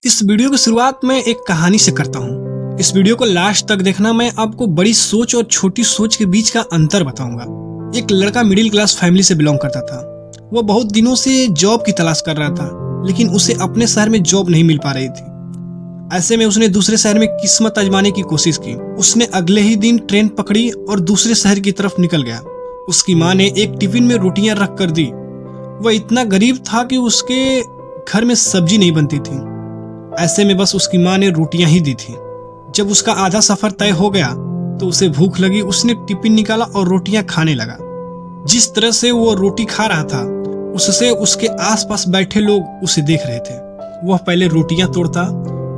इस वीडियो की शुरुआत में एक कहानी से करता हूँ। इस वीडियो को लास्ट तक देखना। मैं आपको बड़ी सोच और छोटी सोच के बीच का अंतर बताऊंगा। एक लड़का मिडिल क्लास फैमिली से बिलोंग करता था। वो बहुत दिनों से जॉब की तलाश कर रहा था, लेकिन उसे अपने शहर में जॉब नहीं मिल पा रही थी। ऐसे में उसने दूसरे शहर में किस्मत आजमाने की कोशिश की। उसने अगले ही दिन ट्रेन पकड़ी और दूसरे शहर की तरफ निकल गया। उसकी माँ ने एक टिफिन में रोटियां रख कर दी। वह इतना गरीब था कि उसके घर में सब्जी नहीं बनती थी। ऐसे में बस उसकी माँ ने रोटियां ही दी थी। जब उसका आधा सफर तय हो गया तो उसे भूख लगी। उसने टिफिन निकाला और रोटियां खाने लगा। जिस तरह से वो रोटी खा रहा था, उससे उसके आसपास बैठे लोग उसे देख रहे थे। वह पहले रोटियां तोड़ता,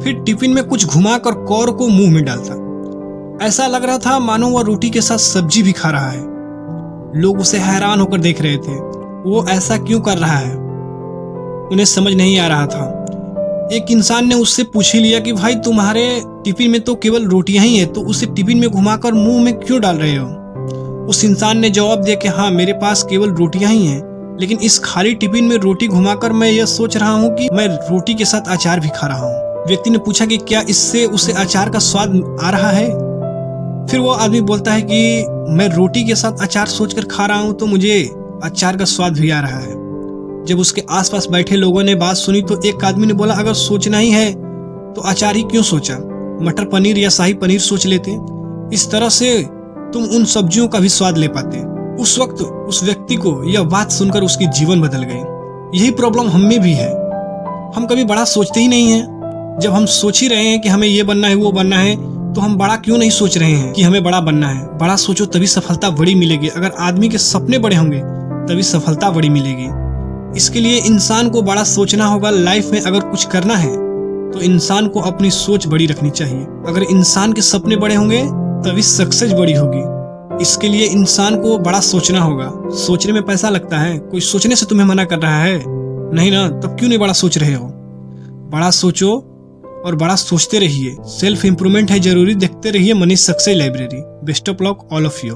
फिर टिफिन में कुछ घुमाकर कौर को मुंह में डालता। ऐसा लग रहा था मानो वह रोटी के साथ सब्जी भी खा रहा है। लोग उसे हैरान होकर देख रहे थे। वो ऐसा क्यों कर रहा है, उन्हें समझ नहीं आ रहा था। एक इंसान ने उससे पूछ ही लिया कि भाई, तुम्हारे टिफिन में तो केवल रोटियां ही है, तो उसे टिफिन में घुमाकर मुंह में क्यों डाल रहे हो? उस इंसान ने जवाब दिया कि हाँ, मेरे पास केवल रोटियां ही हैं, लेकिन इस खाली टिफिन में रोटी घुमाकर मैं यह सोच रहा हूँ कि मैं रोटी के साथ अचार भी खा रहा हूँ। व्यक्ति ने पूछा कि क्या इससे उसे अचार का स्वाद आ रहा है? फिर वो आदमी बोलता है कि मैं रोटी के साथ अचार सोचकर खा रहा हूँ तो मुझे अचार का स्वाद भी आ रहा है। जब उसके आसपास बैठे लोगों ने बात सुनी तो एक आदमी ने बोला, अगर सोचना ही है तो अचार ही क्यों सोचा, मटर पनीर या शाही पनीर सोच लेते। इस तरह से तुम उन सब्जियों का भी स्वाद ले पाते। उस वक्त उस व्यक्ति को यह बात सुनकर उसकी जीवन बदल गई। यही प्रॉब्लम हम में भी है। हम कभी बड़ा सोचते ही नहीं हैं। जब हम सोच ही रहे हैं कि हमें ये बनना है वो बनना है, तो हम बड़ा क्यों नहीं सोच रहे हैं कि हमें बड़ा बनना है। बड़ा सोचो तभी सफलता बड़ी मिलेगी। अगर आदमी के सपने बड़े होंगे तभी सफलता बड़ी मिलेगी। इसके लिए इंसान को बड़ा सोचना होगा। लाइफ में अगर कुछ करना है तो इंसान को अपनी सोच बड़ी रखनी चाहिए। अगर इंसान के सपने बड़े होंगे तभी सक्सेस बड़ी होगी। इसके लिए इंसान को बड़ा सोचना होगा। सोचने में पैसा लगता है। कोई सोचने से तुम्हें मना कर रहा है? नहीं ना, तब क्यों नहीं बड़ा सोच रहे हो? बड़ा सोचो और बड़ा सोचते रहिए। सेल्फ इंप्रूवमेंट है जरूरी। देखते रहिए Manish success library. Best of luck all of you.